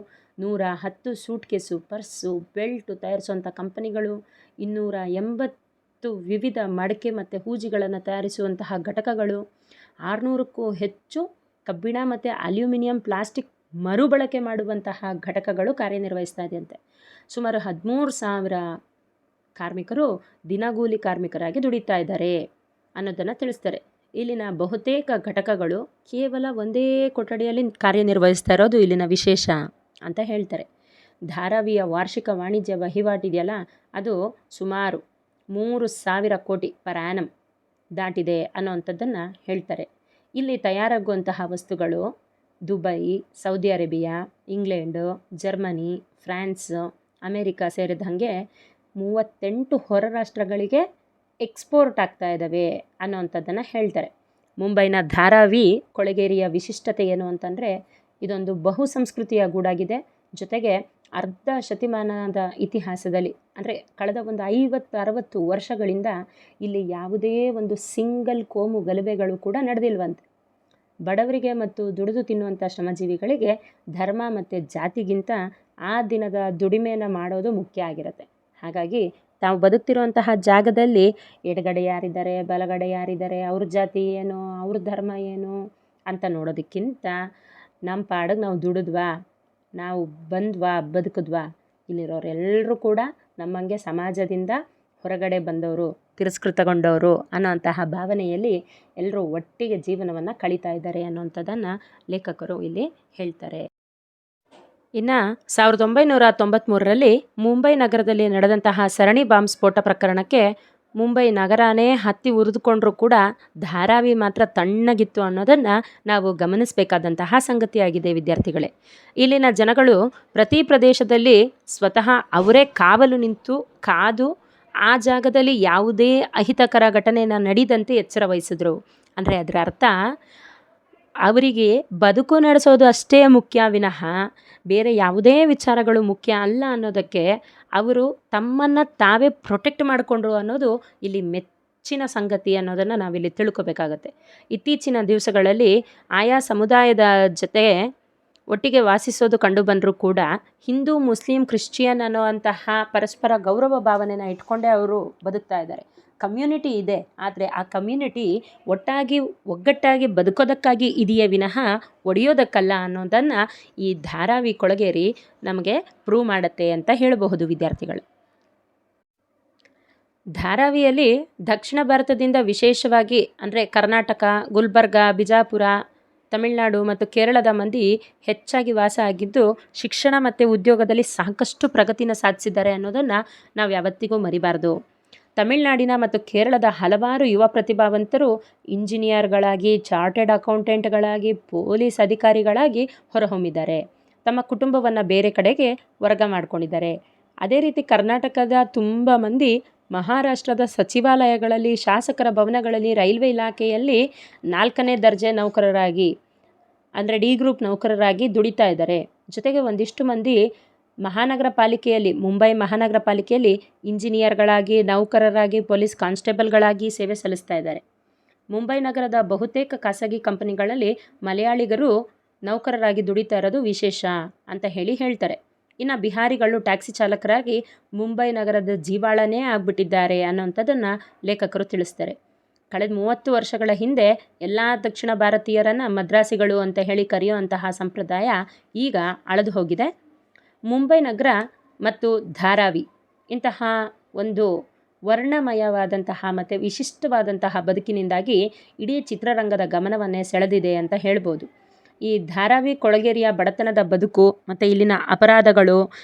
Speaker 1: 110 ಸೂಟ್ ಕೇಸು, ಪರ್ಸು, ಬೆಲ್ಟು ತಯಾರಿಸುವಂಥ ಕಂಪನಿಗಳು, 280 ವಿವಿಧ ಮಡಕೆ ಮತ್ತು ಹೂಜಿಗಳನ್ನು ತಯಾರಿಸುವಂತಹ ಘಟಕಗಳು, 600ಕ್ಕೂ ಹೆಚ್ಚು ಕಬ್ಬಿಣ ಮತ್ತು ಅಲ್ಯೂಮಿನಿಯಂ ಪ್ಲಾಸ್ಟಿಕ್ ಮರುಬಳಕೆ ಮಾಡುವಂತಹ ಘಟಕಗಳು ಕಾರ್ಯನಿರ್ವಹಿಸ್ತಾ ಇದೆಯಂತೆ. ಸುಮಾರು 13,000 ಕಾರ್ಮಿಕರು ದಿನಗೂಲಿ ಕಾರ್ಮಿಕರಾಗಿ ದುಡಿತಾ ಇದ್ದಾರೆ ಅನ್ನೋದನ್ನು ತಿಳಿಸ್ತಾರೆ. ಇಲ್ಲಿನ ಬಹುತೇಕ ಘಟಕಗಳು ಕೇವಲ ಒಂದೇ ಕೊಠಡಿಯಲ್ಲಿ ಕಾರ್ಯನಿರ್ವಹಿಸ್ತಾ ಇರೋದು ಇಲ್ಲಿನ ವಿಶೇಷ ಅಂತ ಹೇಳ್ತಾರೆ. ಧಾರಾವಿಯ ವಾರ್ಷಿಕ ವಾಣಿಜ್ಯ ವಹಿವಾಟಿದೆಯಲ್ಲ ಅದು ಸುಮಾರು 3,000 ಕೋಟಿ ಪರ್ ಆ್ಯನಮ್ ದಾಟಿದೆ ಅನ್ನೋವಂಥದ್ದನ್ನು ಹೇಳ್ತಾರೆ. ಇಲ್ಲಿ ತಯಾರಾಗುವಂತಹ ವಸ್ತುಗಳು Dubai, Saudi Arabia, England, Germany, France, America ಸೇರಿದಂಗೆ 38 ಹೊರ ರಾಷ್ಟ್ರಗಳಿಗೆ ಎಕ್ಸ್ಪೋರ್ಟ್ ಆಗ್ತಾ ಇದ್ದಾವೆ ಅನ್ನೋವಂಥದ್ದನ್ನು ಹೇಳ್ತಾರೆ. ಮುಂಬೈನ ಧಾರಾವಿ ಕೊಳಗೇರಿಯ ವಿಶಿಷ್ಟತೆ ಏನು ಅಂತಂದರೆ ಇದೊಂದು ಬಹು ಸಂಸ್ಕೃತಿಯ ಗೂಡಾಗಿದೆ. ಜೊತೆಗೆ ಅರ್ಧ ಶತಮಾನದ ಇತಿಹಾಸದಲ್ಲಿ ಅಂದರೆ ಕಳೆದ ಒಂದು 50-60 ವರ್ಷಗಳಿಂದ ಇಲ್ಲಿ ಯಾವುದೇ ಒಂದು ಸಿಂಗಲ್ ಕೋಮು ಗಲಭೆಗಳು ಕೂಡ ನಡೆದಿಲ್ವಂತೆ. ಬಡವರಿಗೆ ಮತ್ತು ದುಡಿದು ತಿನ್ನುವಂಥ ಶ್ರಮಜೀವಿಗಳಿಗೆ ಧರ್ಮ ಮತ್ತು ಜಾತಿಗಿಂತ ಆ ದಿನದ ದುಡಿಮೆಯನ್ನು ಮಾಡೋದು ಮುಖ್ಯ ಆಗಿರುತ್ತೆ. ಹಾಗಾಗಿ ತಾವು ಬದುಕ್ತಿರುವಂತಹ ಜಾಗದಲ್ಲಿ ಎಡಗಡೆ ಯಾರಿದ್ದಾರೆ, ಬಲಗಡೆ ಯಾರಿದ್ದಾರೆ, ಅವ್ರ ಜಾತಿ ಏನು, ಅವ್ರ ಧರ್ಮ ಏನು ಅಂತ ನೋಡೋದಕ್ಕಿಂತ ನಮ್ಮ ಪಾಡಿಗೆ ನಾವು ದುಡಿದ್ವಾ, ನಾವು ಬಂದ್ವಾ, ಬದುಕಿದ್ವಾ, ಇಲ್ಲಿರೋರೆಲ್ಲರೂ ಕೂಡ ನಮ್ಮಂಗೆ ಸಮಾಜದಿಂದ ಹೊರಗಡೆ ಬಂದವರು, ತಿರಸ್ಕೃತಗೊಂಡವರು ಅನ್ನೋಂತಹ ಭಾವನೆಯಲ್ಲಿ ಎಲ್ಲರೂ ಒಟ್ಟಿಗೆ ಜೀವನವನ್ನು ಕಳೀತಾ ಇದ್ದಾರೆ ಅನ್ನೋಂಥದ್ದನ್ನು ಲೇಖಕರು ಇಲ್ಲಿ ಹೇಳ್ತಾರೆ. ಇನ್ನು 1993ರಲ್ಲಿ ಮುಂಬೈ ನಗರದಲ್ಲಿ ನಡೆದಂತಹ ಸರಣಿ ಬಾಂಬ್ ಸ್ಫೋಟ ಪ್ರಕರಣಕ್ಕೆ ಮುಂಬೈ ನಗರನೇ ಹತ್ತಿ ಉರಿದುಕೊಂಡ್ರೂ ಕೂಡ ಧಾರಾವಿ ಮಾತ್ರ ತಣ್ಣಗಿತ್ತು ಅನ್ನೋದನ್ನು ನಾವು ಗಮನಿಸಬೇಕಾದಂತಹ ಸಂಗತಿಯಾಗಿದೆ ವಿದ್ಯಾರ್ಥಿಗಳೇ. ಇಲ್ಲಿನ ಜನಗಳು ಪ್ರತಿ ಪ್ರದೇಶದಲ್ಲಿ ಸ್ವತಃ ಅವರೇ ಕಾವಲು ನಿಂತು ಕಾದು ಆ ಜಾಗದಲ್ಲಿ ಯಾವುದೇ ಅಹಿತಕರ ಘಟನೆಯನ್ನು ನಡೆದಂತೆ ಎಚ್ಚರ ವಹಿಸಿದ್ರು. ಅಂದರೆ ಅದರ ಅರ್ಥ ಅವರಿಗೆ ಬದುಕು ನಡೆಸೋದು ಅಷ್ಟೇ ಮುಖ್ಯ ವಿನಃ ಬೇರೆ ಯಾವುದೇ ವಿಚಾರಗಳು ಮುಖ್ಯ ಅಲ್ಲ ಅನ್ನೋದಕ್ಕೆ ಅವರು ತಮ್ಮನ್ನು ತಾವೇ ಪ್ರೊಟೆಕ್ಟ್ ಮಾಡಿಕೊಂಡ್ರು ಅನ್ನೋದು ಇಲ್ಲಿ ಮೆಚ್ಚಿನ ಸಂಗತಿ ಅನ್ನೋದನ್ನು ನಾವಿಲ್ಲಿ ತಿಳ್ಕೊಬೇಕಾಗತ್ತೆ. ಇತ್ತೀಚಿನ ದಿವಸಗಳಲ್ಲಿ ಆಯಾ ಸಮುದಾಯದ ಜೊತೆ ಒಟ್ಟಿಗೆ ವಾಸಿಸೋದು ಕಂಡು ಬಂದರೂ ಕೂಡ ಹಿಂದೂ, ಮುಸ್ಲಿಂ, ಕ್ರಿಶ್ಚಿಯನ್ ಅನ್ನೋವಂತಹ ಪರಸ್ಪರ ಗೌರವ ಭಾವನೆನ ಇಟ್ಕೊಂಡೇ ಅವರು ಬದುಕ್ತಾ ಇದ್ದಾರೆ. ಕಮ್ಯುನಿಟಿ ಇದೆ, ಆದರೆ ಆ ಕಮ್ಯುನಿಟಿ ಒಗ್ಗಟ್ಟಾಗಿ ಬದುಕೋದಕ್ಕಾಗಿ ಇದೆಯೇ ವಿನಃ ಒಡೆಯೋದಕ್ಕಲ್ಲ ಅನ್ನೋದನ್ನು ಈ ಧಾರಾವಿ ಕೊಳಗೇರಿ ನಮಗೆ ಪ್ರೂವ್ ಮಾಡುತ್ತೆ ಅಂತ ಹೇಳಬಹುದು ವಿದ್ಯಾರ್ಥಿಗಳು. ಧಾರಾವಿಯಲ್ಲಿ ದಕ್ಷಿಣ ಭಾರತದಿಂದ ವಿಶೇಷವಾಗಿ ಅಂದರೆ ಕರ್ನಾಟಕ, ಗುಲ್ಬರ್ಗ, ಬಿಜಾಪುರ, ತಮಿಳುನಾಡು ಮತ್ತು ಕೇರಳದ ಮಂದಿ ಹೆಚ್ಚಾಗಿ ವಾಸ ಆಗಿದ್ದು ಶಿಕ್ಷಣ ಮತ್ತು ಉದ್ಯೋಗದಲ್ಲಿ ಸಾಕಷ್ಟು ಪ್ರಗತಿನ ಸಾಧಿಸಿದ್ದಾರೆ ಅನ್ನೋದನ್ನು ನಾವು ಯಾವತ್ತಿಗೂ ಮರಿಬಾರ್ದು. ತಮಿಳುನಾಡಿನ ಮತ್ತು ಕೇರಳದ ಹಲವಾರು ಯುವ ಪ್ರತಿಭಾವಂತರು ಇಂಜಿನಿಯರ್ಗಳಾಗಿ, ಚಾರ್ಟೆಡ್ ಅಕೌಂಟೆಂಟ್ಗಳಾಗಿ, ಪೊಲೀಸ್ ಅಧಿಕಾರಿಗಳಾಗಿ ಹೊರಹೊಮ್ಮಿದ್ದಾರೆ. ತಮ್ಮ ಕುಟುಂಬವನ್ನು ಬೇರೆ ಕಡೆಗೆ ವರ್ಗ ಮಾಡ್ಕೊಂಡಿದ್ದಾರೆ. ಅದೇ ರೀತಿ ಕರ್ನಾಟಕದ ತುಂಬ ಮಂದಿ ಮಹಾರಾಷ್ಟ್ರದ ಸಚಿವಾಲಯಗಳಲ್ಲಿ, ಶಾಸಕರ ಭವನಗಳಲ್ಲಿ, ರೈಲ್ವೆ ಇಲಾಖೆಯಲ್ಲಿ 4ನೇ ದರ್ಜೆ ನೌಕರರಾಗಿ ಅಂದರೆ ಡಿ ಗ್ರೂಪ್ ನೌಕರರಾಗಿ ದುಡಿತಾ ಇದ್ದಾರೆ. ಜೊತೆಗೆ ಒಂದಿಷ್ಟು ಮಂದಿ ಮಹಾನಗರ ಪಾಲಿಕೆಯಲ್ಲಿ, ಮುಂಬೈ ಮಹಾನಗರ ಪಾಲಿಕೆಯಲ್ಲಿ ಇಂಜಿನಿಯರ್ಗಳಾಗಿ, ನೌಕರರಾಗಿ, ಪೊಲೀಸ್ ಕಾನ್ಸ್ಟೇಬಲ್ಗಳಾಗಿ ಸೇವೆ ಸಲ್ಲಿಸ್ತಾ ಇದ್ದಾರೆ. ಮುಂಬೈ ನಗರದ ಬಹುತೇಕ ಖಾಸಗಿ ಕಂಪನಿಗಳಲ್ಲಿ ಮಲಯಾಳಿಗರು ನೌಕರರಾಗಿ ದುಡಿತಾ ಇರೋದು ವಿಶೇಷ ಅಂತ ಹೇಳ್ತಾರೆ. ಇನ್ನು ಬಿಹಾರಿಗಳು ಟ್ಯಾಕ್ಸಿ ಚಾಲಕರಾಗಿ ಮುಂಬೈ ನಗರದ ಜೀವಾಳನೇ ಆಗಿಬಿಟ್ಟಿದ್ದಾರೆ ಅನ್ನೋಂಥದ್ದನ್ನು ಲೇಖಕರು ತಿಳಿಸ್ತಾರೆ. ಕಳೆದ 30 ವರ್ಷಗಳ ಹಿಂದೆ ಎಲ್ಲ ದಕ್ಷಿಣ ಭಾರತೀಯರನ್ನು ಮದ್ರಾಸಿಗಳು ಅಂತ ಕರೆಯುವಂತಹ ಸಂಪ್ರದಾಯ ಈಗ ಅಳೆದು ಹೋಗಿದೆ. ಮುಂಬೈ ನಗರ ಮತ್ತು ಧಾರಾವಿ ಇಂತಹ ಒಂದು ವರ್ಣಮಯವಾದಂತಹ ಮತ್ತು ವಿಶಿಷ್ಟವಾದಂತಹ ಬದುಕಿನಿಂದಾಗಿ ಇಡೀ ಚಿತ್ರರಂಗದ ಗಮನವನ್ನೇ ಸೆಳೆದಿದೆ ಅಂತ ಹೇಳ್ಬೋದು. ಈ ಧಾರಾವಿ ಕೊಳಗೇರಿಯ ಬಡತನದ ಬದುಕು ಮತ್ತು ಇಲ್ಲಿನ ಅಪರಾಧಗಳು,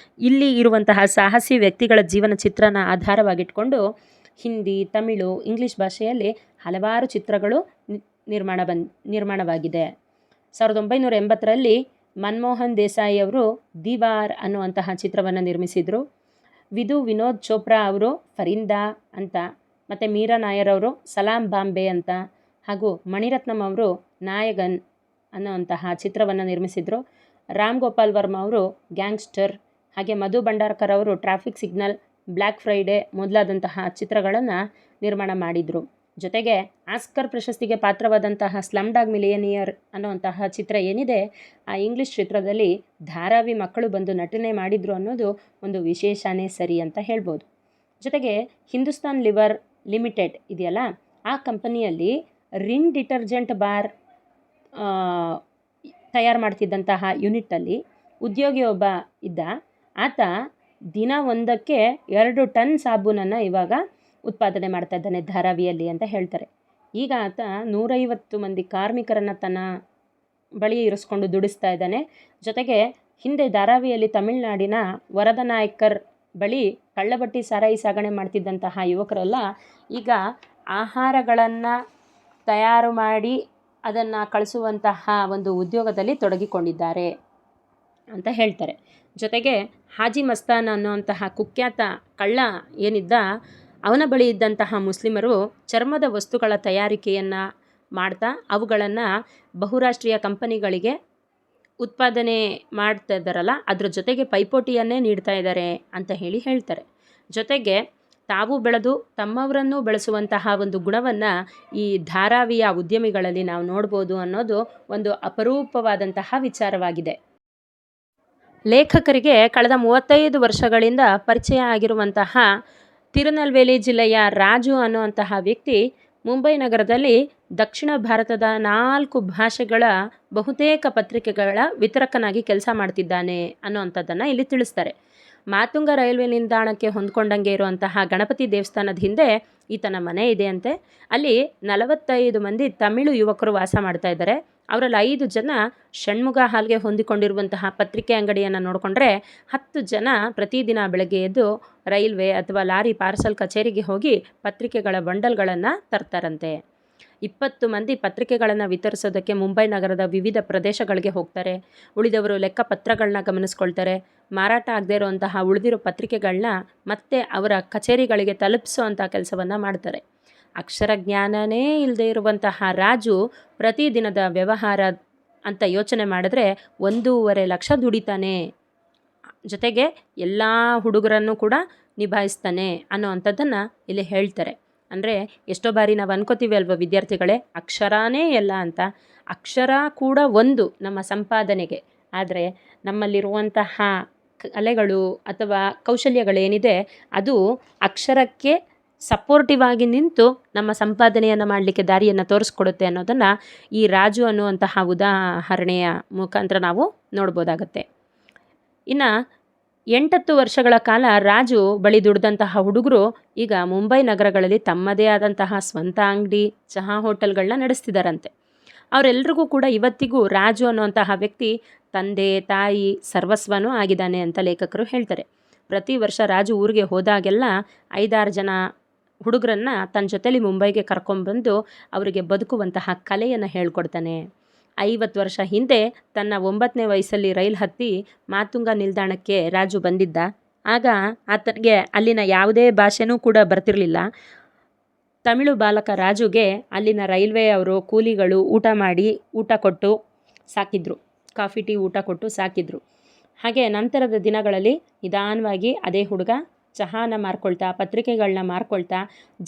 Speaker 1: ಇಲ್ಲಿ ಇರುವಂತಹ ಸಾಹಸಿ ವ್ಯಕ್ತಿಗಳ ಜೀವನ ಚಿತ್ರನ ಆಧಾರವಾಗಿಟ್ಕೊಂಡು ಹಿಂದಿ, ತಮಿಳು, ಇಂಗ್ಲೀಷ್ ಭಾಷೆಯಲ್ಲಿ ಹಲವಾರು ಚಿತ್ರಗಳು ನಿರ್ಮಾಣವಾಗಿದೆ. 1980ರಲ್ಲಿ ಮನಮೋಹನ್ ದೇಸಾಯಿ ಅವರು ದೀವಾರ್ ಅನ್ನುವಂತಹ ಚಿತ್ರವನ್ನು ನಿರ್ಮಿಸಿದರು. ವಿನೋದ್ ಚೋಪ್ರಾ ಅವರು ಫರಿಂದಾ ಅಂತ, ಮತ್ತು ಮೀರಾ ನಾಯರ್ ಅವರು ಸಲಾಂ ಬಾಂಬೆ ಅಂತ, ಹಾಗೂ ಮಣಿರತ್ನಂ ಅವರು ನಾಯಗನ್ ಅನ್ನುವಂತಹ ಚಿತ್ರವನ್ನು ನಿರ್ಮಿಸಿದರು. ರಾಮ್ ಗೋಪಾಲ್ ವರ್ಮಾ ಅವರು ಗ್ಯಾಂಗ್ಸ್ಟರ್, ಹಾಗೆ ಮಧು ಭಂಡಾರ್ಕರ್ ಅವರು ಟ್ರಾಫಿಕ್ ಸಿಗ್ನಲ್, ಬ್ಲ್ಯಾಕ್ ಫ್ರೈಡೆ ಮೊದಲಾದಂತಹ ಚಿತ್ರಗಳನ್ನು ನಿರ್ಮಾಣ ಮಾಡಿದರು. ಜೊತೆಗೆ ಆಸ್ಕರ್ ಪ್ರಶಸ್ತಿಗೆ ಪಾತ್ರವಾದಂತಹ ಸ್ಲಮ್ ಡಾಗ್ ಮಿಲಿಯನಿಯರ್ ಅನ್ನುವಂತಹ ಚಿತ್ರ ಏನಿದೆ, ಆ ಇಂಗ್ಲೀಷ್ ಚಿತ್ರದಲ್ಲಿ ಧಾರಾವಿ ಮಕ್ಕಳು ಬಂದು ನಟನೆ ಮಾಡಿದರು ಅನ್ನೋದು ಒಂದು ವಿಶೇಷನೇ ಸರಿ ಅಂತ ಹೇಳ್ಬೋದು. ಜೊತೆಗೆ ಹಿಂದೂಸ್ತಾನ್ ಲಿವರ್ ಲಿಮಿಟೆಡ್ ಇದೆಯಲ್ಲ, ಆ ಕಂಪನಿಯಲ್ಲಿ ರಿನ್ ಡಿಟರ್ಜೆಂಟ್ ಬಾರ್ ತಯಾರು ಮಾಡ್ತಿದ್ದಂತಹ ಯೂನಿಟ್ಟಲ್ಲಿ ಉದ್ಯೋಗಿ ಒಬ್ಬ ಇದ್ದ. ಆತ ದಿನ ಒಂದಕ್ಕೆ 2 ಟನ್ ಸಾಬೂನನ್ನು ಇವಾಗ ಉತ್ಪಾದನೆ ಮಾಡ್ತಾ ಇದ್ದಾನೆ ಧಾರಾವಿಯಲ್ಲಿ ಅಂತ ಹೇಳ್ತಾರೆ. ಈಗ ಆತ 150 ಮಂದಿ ಕಾರ್ಮಿಕರನ್ನು ತನ್ನ ಬಳಿ ಇರಿಸ್ಕೊಂಡು ದುಡಿಸ್ತಾ ಇದ್ದಾನೆ. ಜೊತೆಗೆ ಹಿಂದೆ ಧಾರಾವಿಯಲ್ಲಿ ತಮಿಳುನಾಡಿನ ವರದನಾಯಕರ್ ಬಳಿ ಕಳ್ಳಬಟ್ಟಿ ಸಾರಾಯಿ ಸಾಗಣೆ ಮಾಡ್ತಿದ್ದಂತಹ ಯುವಕರೆಲ್ಲ ಈಗ ಆಹಾರಗಳನ್ನು ತಯಾರು ಮಾಡಿ ಅದನ್ನು ಕಳಿಸುವಂತಹ ಒಂದು ಉದ್ಯೋಗದಲ್ಲಿ ತೊಡಗಿಕೊಂಡಿದ್ದಾರೆ ಅಂತ ಹೇಳ್ತಾರೆ. ಜೊತೆಗೆ ಹಾಜಿ ಮಸ್ತಾನ್ ಅನ್ನುವಂತಹ ಕುಖ್ಯಾತ ಕಳ್ಳ ಏನಿದ್ದ, ಅವನ ಬಳಿ ಇದ್ದಂತಹ ಮುಸ್ಲಿಮರು ಚರ್ಮದ ವಸ್ತುಗಳ ತಯಾರಿಕೆಯನ್ನು ಮಾಡ್ತಾ ಅವುಗಳನ್ನು ಬಹುರಾಷ್ಟ್ರೀಯ ಕಂಪನಿಗಳಿಗೆ ಉತ್ಪಾದನೆ ಮಾಡ್ತಾ ಇದ್ದಾರಲ್ಲ, ಅದ್ರ ಜೊತೆಗೆ ಪೈಪೋಟಿಯನ್ನೇ ನೀಡ್ತಾ ಇದ್ದಾರೆ ಅಂತ ಹೇಳ್ತಾರೆ. ಜೊತೆಗೆ ತಾವು ಬೆಳೆದು ತಮ್ಮವರನ್ನು ಬೆಳೆಸುವಂತಹ ಒಂದು ಗುಣವನ್ನು ಈ ಧಾರಾವಿಯ ಉದ್ಯಮಿಗಳಲ್ಲಿ ನಾವು ನೋಡ್ಬೋದು ಅನ್ನೋದು ಒಂದು ಅಪರೂಪವಾದಂತಹ ವಿಚಾರವಾಗಿದೆ. ಲೇಖಕರಿಗೆ ಕಳೆದ 35 ವರ್ಷಗಳಿಂದ ಪರಿಚಯ ಆಗಿರುವಂತಹ ತಿರುನಲ್ವೇಲಿ ಜಿಲ್ಲೆಯ ರಾಜು ಅನ್ನುವಂತಹ ವ್ಯಕ್ತಿ ಮುಂಬೈ ನಗರದಲ್ಲಿ ದಕ್ಷಿಣ ಭಾರತದ 4 ಭಾಷೆಗಳ ಬಹುತೇಕ ಪತ್ರಿಕೆಗಳ ವಿತರಕನಾಗಿ ಕೆಲಸ ಮಾಡ್ತಿದ್ದಾನೆ ಅನ್ನುವಂಥದ್ದನ್ನು ಇಲ್ಲಿ ತಿಳಿಸ್ತಾರೆ. ಮಾತುಂಗ ರೈಲ್ವೆ ನಿಲ್ದಾಣಕ್ಕೆ ಹೊಂದ್ಕೊಂಡಂಗೆ ಇರುವಂತಹ ಗಣಪತಿ ದೇವಸ್ಥಾನದ ಹಿಂದೆ ಈತನ ಮನೆ ಇದೆಯಂತೆ. ಅಲ್ಲಿ 45 ಮಂದಿ ತಮಿಳು ಯುವಕರು ವಾಸ ಮಾಡ್ತಾ ಇದ್ದಾರೆ. ಅವರಲ್ಲಿ 5 ಜನ ಷಣ್ಮುಗ ಹಾಲ್ಗೆ ಹೊಂದಿಕೊಂಡಿರುವಂತಹ ಪತ್ರಿಕೆ ಅಂಗಡಿಯನ್ನು ನೋಡಿಕೊಂಡ್ರೆ 10 ಜನ ಪ್ರತಿದಿನ ಬೆಳಗ್ಗೆ ಎದ್ದು ರೈಲ್ವೆ ಅಥವಾ ಲಾರಿ ಪಾರ್ಸಲ್ ಕಚೇರಿಗೆ ಹೋಗಿ ಪತ್ರಿಕೆಗಳ ಬಂಡಲ್ಗಳನ್ನು ತರ್ತಾರಂತೆ. 20 ಮಂದಿ ಪತ್ರಿಕೆಗಳನ್ನು ವಿತರಿಸೋದಕ್ಕೆ ಮುಂಬೈ ನಗರದ ವಿವಿಧ ಪ್ರದೇಶಗಳಿಗೆ ಹೋಗ್ತಾರೆ. ಉಳಿದವರು ಲೆಕ್ಕಪತ್ರಗಳನ್ನ ಗಮನಿಸ್ಕೊಳ್ತಾರೆ. ಮಾರಾಟ ಆಗದೇ ಇರುವಂತಹ ಉಳಿದಿರೋ ಪತ್ರಿಕೆಗಳನ್ನ ಮತ್ತೆ ಅವರ ಕಚೇರಿಗಳಿಗೆ ತಲುಪಿಸುವಂಥ ಕೆಲಸವನ್ನು ಮಾಡ್ತಾರೆ. ಅಕ್ಷರ ಜ್ಞಾನನೇ ಇಲ್ಲದೆ ಇರುವಂತಹ ರಾಜು ಪ್ರತಿದಿನದ ವ್ಯವಹಾರ ಅಂತ ಯೋಚನೆ ಮಾಡಿದ್ರೆ 1.5 ಲಕ್ಷ ದುಡಿತಾನೆ. ಜೊತೆಗೆ ಎಲ್ಲ ಹುಡುಗರನ್ನು ಕೂಡ ನಿಭಾಯಿಸ್ತಾನೆ ಅನ್ನೋವಂಥದ್ದನ್ನು ಇಲ್ಲಿ ಹೇಳ್ತಾರೆ. ಅಂದರೆ ಎಷ್ಟೋ ಬಾರಿ ನಾವು ಅನ್ಕೋತೀವಿ ಅಲ್ವ ವಿದ್ಯಾರ್ಥಿಗಳೇ, ಅಕ್ಷರನೇ ಎಲ್ಲ ಅಂತ. ಅಕ್ಷರ ಕೂಡ ಒಂದು ನಮ್ಮ ಸಂಪಾದನೆಗೆ. ಆದರೆ ನಮ್ಮಲ್ಲಿರುವಂತಹ ಕಲೆಗಳು ಅಥವಾ ಕೌಶಲ್ಯಗಳೇನಿದೆ ಅದು ಅಕ್ಷರಕ್ಕೆ ಸಪೋರ್ಟಿವ್ ಆಗಿ ನಿಂತು ನಮ್ಮ ಸಂಪಾದನೆಯನ್ನು ಮಾಡಲಿಕ್ಕೆ ದಾರಿಯನ್ನು ತೋರಿಸ್ಕೊಡುತ್ತೆ ಅನ್ನೋದನ್ನು ಈ ರಾಜು ಅನ್ನುವಂತಹ ಉದಾಹರಣೆಯ ಮುಖಾಂತರ ನಾವು ನೋಡ್ಬೋದಾಗತ್ತೆ. ಇನ್ನು 8 ವರ್ಷಗಳ ಕಾಲ ರಾಜು ಬಳಿ ದುಡಿದಂತಹ ಹುಡುಗರು ಈಗ ಮುಂಬೈ ನಗರಗಳಲ್ಲಿ ತಮ್ಮದೇ ಆದಂತಹ ಸ್ವಂತ ಅಂಗಡಿ, ಚಹಾ ಹೋಟೆಲ್ಗಳನ್ನ ನಡೆಸ್ತಿದ್ದಾರಂತೆ. ಅವರೆಲ್ರಿಗೂ ಕೂಡ ಇವತ್ತಿಗೂ ರಾಜು ಅನ್ನುವಂತಹ ವ್ಯಕ್ತಿ ತಂದೆ, ತಾಯಿ, ಸರ್ವಸ್ವನೂ ಆಗಿದ್ದಾನೆ ಅಂತ ಲೇಖಕರು ಹೇಳ್ತಾರೆ. ಪ್ರತಿ ವರ್ಷ ರಾಜು ಊರಿಗೆ ಹೋದಾಗೆಲ್ಲ 5-6 ಜನ ಹುಡುಗರನ್ನು ತನ್ನ ಜೊತೆಲಿ ಮುಂಬೈಗೆ ಕರ್ಕೊಂಡ್ಬಂದು ಅವರಿಗೆ ಬದುಕುವಂತಹ ಕಲೆಯನ್ನು ಹೇಳ್ಕೊಡ್ತಾನೆ. 50 ವರ್ಷ ಹಿಂದೆ ತನ್ನ 9ನೇ ವಯಸ್ಸಲ್ಲಿ ರೈಲು ಹತ್ತಿ ಮಾತುಂಗ ನಿಲ್ದಾಣಕ್ಕೆ ರಾಜು ಬಂದಿದ್ದ. ಆಗ ಆತನಿಗೆ ಅಲ್ಲಿನ ಯಾವುದೇ ಭಾಷೆನೂ ಕೂಡ ಬರ್ತಿರಲಿಲ್ಲ. ತಮಿಳು ಬಾಲಕ ರಾಜುಗೆ ಅಲ್ಲಿನ ರೈಲ್ವೆ ಅವರು ಕೂಲಿಗಳು ಊಟ ಕೊಟ್ಟು ಸಾಕಿದ್ರು. ಕಾಫಿ ಟೀ ಊಟ ಕೊಟ್ಟು ಸಾಕಿದ್ರು. ಹಾಗೆ ನಂತರದ ದಿನಗಳಲ್ಲಿ ನಿಧಾನವಾಗಿ ಅದೇ ಹುಡುಗ ಚಹಾನ ಮಾರ್ಕೊಳ್ತಾ, ಪತ್ರಿಕೆಗಳನ್ನ ಮಾರ್ಕೊಳ್ತಾ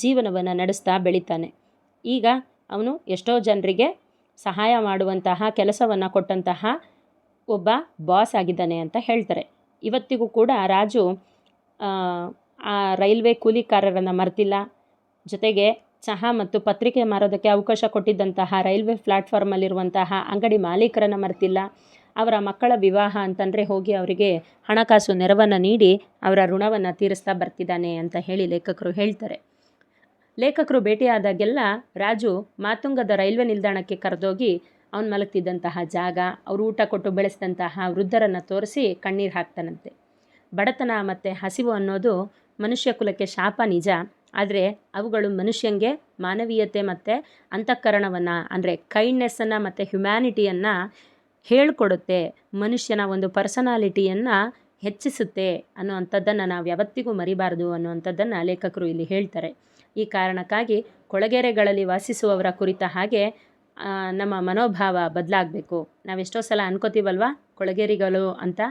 Speaker 1: ಜೀವನವನ್ನು ನಡೆಸ್ತಾ ಬೆಳೀತಾನೆ. ಈಗ ಅವನು ಎಷ್ಟೋ ಜನರಿಗೆ ಸಹಾಯ ಮಾಡುವಂತಹ ಕೆಲಸವನ್ನು ಕೊಟ್ಟಂತಹ ಒಬ್ಬ ಬಾಸ್ ಆಗಿದ್ದಾನೆ ಅಂತ ಹೇಳ್ತಾರೆ. ಇವತ್ತಿಗೂ ಕೂಡ ರಾಜು ಆ ರೈಲ್ವೆ ಕೂಲಿಕಾರರನ್ನು ಮರೆತಿಲ್ಲ. ಜೊತೆಗೆ ಚಹಾ ಮತ್ತು ಪತ್ರಿಕೆ ಮಾರೋದಕ್ಕೆ ಅವಕಾಶ ಕೊಟ್ಟಿದ್ದಂತಹ ರೈಲ್ವೆ ಪ್ಲ್ಯಾಟ್ಫಾರ್ಮಲ್ಲಿರುವಂತಹ ಅಂಗಡಿ ಮಾಲೀಕರನ್ನು ಮರೆತಿಲ್ಲ. ಅವರ ಮಕ್ಕಳ ವಿವಾಹ ಅಂತಂದರೆ ಹೋಗಿ ಅವರಿಗೆ ಹಣಕಾಸು ನೆರವನ್ನು ನೀಡಿ ಅವರ ಋಣವನ್ನು ತೀರಿಸ್ತಾ ಬರ್ತಿದ್ದಾನೆ ಅಂತ ಹೇಳಿ ಲೇಖಕರು ಹೇಳ್ತಾರೆ. ಲೇಖಕರು ಭೇಟಿಯಾದಾಗೆಲ್ಲ ರಾಜು ಮಾತುಂಗದ ರೈಲ್ವೆ ನಿಲ್ದಾಣಕ್ಕೆ ಕರೆದೋಗಿ ಅವನು ಮಲಗ್ತಿದ್ದಂತಹ ಜಾಗ, ಅವರು ಊಟ ಕೊಟ್ಟು ಬೆಳೆಸಿದಂತಹ ವೃದ್ಧರನ್ನು ತೋರಿಸಿ ಕಣ್ಣೀರು ಹಾಕ್ತಾನಂತೆ. ಬಡತನ ಮತ್ತು ಹಸಿವು ಅನ್ನೋದು ಮನುಷ್ಯ ಕುಲಕ್ಕೆ ಶಾಪ ನಿಜ, ಆದರೆ ಅವುಗಳು ಮನುಷ್ಯಂಗೆ ಮಾನವೀಯತೆ ಮತ್ತು ಅಂತಃಕರಣವನ್ನು ಅಂದರೆ ಕೈಂಡ್ನೆಸ್ಸನ್ನು ಮತ್ತು ಹ್ಯುಮ್ಯಾನಿಟಿಯನ್ನು ಹೇಳ್ಕೊಡುತ್ತೆ, ಮನುಷ್ಯನ ಒಂದು ಪರ್ಸನಾಲಿಟಿಯನ್ನು ಹೆಚ್ಚಿಸುತ್ತೆ ಅನ್ನುವಂಥದ್ದನ್ನು ನಾವು ಯಾವತ್ತಿಗೂ ಮರಿಬಾರ್ದು ಅನ್ನುವಂಥದ್ದನ್ನು ಲೇಖಕರು ಇಲ್ಲಿ ಹೇಳ್ತಾರೆ. ಈ ಕಾರಣಕ್ಕಾಗಿ ಕೊಳಗೇರೆಗಳಲ್ಲಿ ವಾಸಿಸುವವರ ಕುರಿತ ಹಾಗೆ ನಮ್ಮ ಮನೋಭಾವ ಬದಲಾಗಬೇಕು. ನಾವೆಷ್ಟೋ ಸಲ ಅನ್ಕೋತೀವಲ್ವ ಕೊಳಗೇರಿಗಳು ಅಂತ.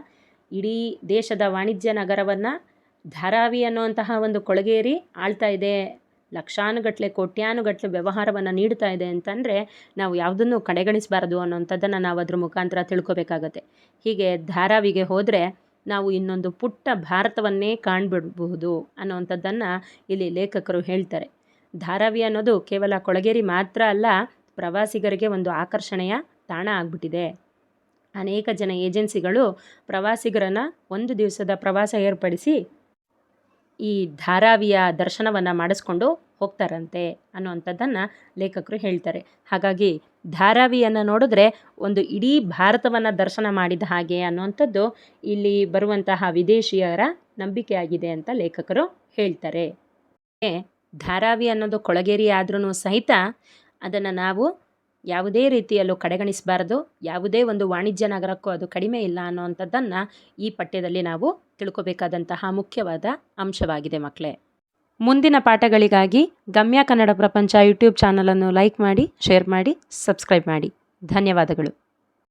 Speaker 1: ಇಡೀ ದೇಶದ ವಾಣಿಜ್ಯ ನಗರವನ್ನು ಧಾರಾವಿ ಅನ್ನುವಂತಹ ಒಂದು ಕೊಳಗೇರಿ ಆಳ್ತಾ ಇದೆ, ಲಕ್ಷಾನುಗಟ್ಟಲೆ ಕೋಟ್ಯಾನುಗಟ್ಟಲೆ ವ್ಯವಹಾರವನ್ನು ನೀಡ್ತಾ ಇದೆ ಅಂತಂದರೆ ನಾವು ಯಾವುದನ್ನು ಕಡೆಗಣಿಸಬಾರ್ದು ಅನ್ನೋಂಥದ್ದನ್ನು ನಾವು ಅದ್ರ ಮುಖಾಂತರ ತಿಳ್ಕೊಬೇಕಾಗತ್ತೆ. ಹೀಗೆ ಧಾರಾವಿಗೆ ಹೋದರೆ ನಾವು ಇನ್ನೊಂದು ಪುಟ್ಟ ಭಾರತವನ್ನೇ ಕಾಣ್ಬಿಡಬಹುದು ಅನ್ನೋವಂಥದ್ದನ್ನು ಇಲ್ಲಿ ಲೇಖಕರು ಹೇಳ್ತಾರೆ. ಧಾರಾವಿ ಅನ್ನೋದು ಕೇವಲ ಕೊಳಗೇರಿ ಮಾತ್ರ ಅಲ್ಲ, ಪ್ರವಾಸಿಗರಿಗೆ ಒಂದು ಆಕರ್ಷಣೆಯ ತಾಣ ಆಗಿಬಿಟ್ಟಿದೆ. ಅನೇಕ ಜನ ಏಜೆನ್ಸಿಗಳು ಪ್ರವಾಸಿಗರನ್ನು ಒಂದು ದಿವಸದ ಪ್ರವಾಸ ಏರ್ಪಡಿಸಿ ಈ ಧಾರಾವಿಯ ದರ್ಶನವನ್ನು ಮಾಡಿಸ್ಕೊಂಡು ಹೋಗ್ತಾರಂತೆ ಅನ್ನುವಂಥದ್ದನ್ನು ಲೇಖಕರು ಹೇಳ್ತಾರೆ. ಹಾಗಾಗಿ ಧಾರಾವಿಯನ್ನು ನೋಡಿದ್ರೆ ಒಂದು ಇಡೀ ಭಾರತವನ್ನು ದರ್ಶನ ಮಾಡಿದ ಹಾಗೆ ಅನ್ನುವಂಥದ್ದು ಇಲ್ಲಿ ಬರುವಂತಹ ವಿದೇಶಿಯರ ನಂಬಿಕೆಯಾಗಿದೆ ಅಂತ ಲೇಖಕರು ಹೇಳ್ತಾರೆ. ಧಾರಾವಿ ಅನ್ನೋದು ಕೊಳಗೇರಿ ಆದ್ರೂ ಸಹಿತ ಅದನ್ನು ನಾವು ಯಾವುದೇ ರೀತಿಯಲ್ಲೂ ಕಡೆಗಣಿಸಬಾರ್ದು. ಯಾವುದೇ ಒಂದು ವಾಣಿಜ್ಯ ನಗರಕ್ಕೂ ಅದು ಕಡಿಮೆ ಇಲ್ಲ ಅನ್ನೋವಂಥದ್ದನ್ನು ಈ ಪಠ್ಯದಲ್ಲಿ ನಾವು ತಿಳ್ಕೊಬೇಕಾದಂತಹ ಮುಖ್ಯವಾದ ಅಂಶವಾಗಿದೆ ಮಕ್ಕಳೇ. ಮುಂದಿನ ಪಾಠಗಳಿಗಾಗಿ ಗಮ್ಯ ಕನ್ನಡ ಪ್ರಪಂಚ ಯೂಟ್ಯೂಬ್ ಚಾನಲನ್ನು ಲೈಕ್ ಮಾಡಿ, ಶೇರ್ ಮಾಡಿ, ಸಬ್ಸ್ಕ್ರೈಬ್ ಮಾಡಿ. ಧನ್ಯವಾದಗಳು.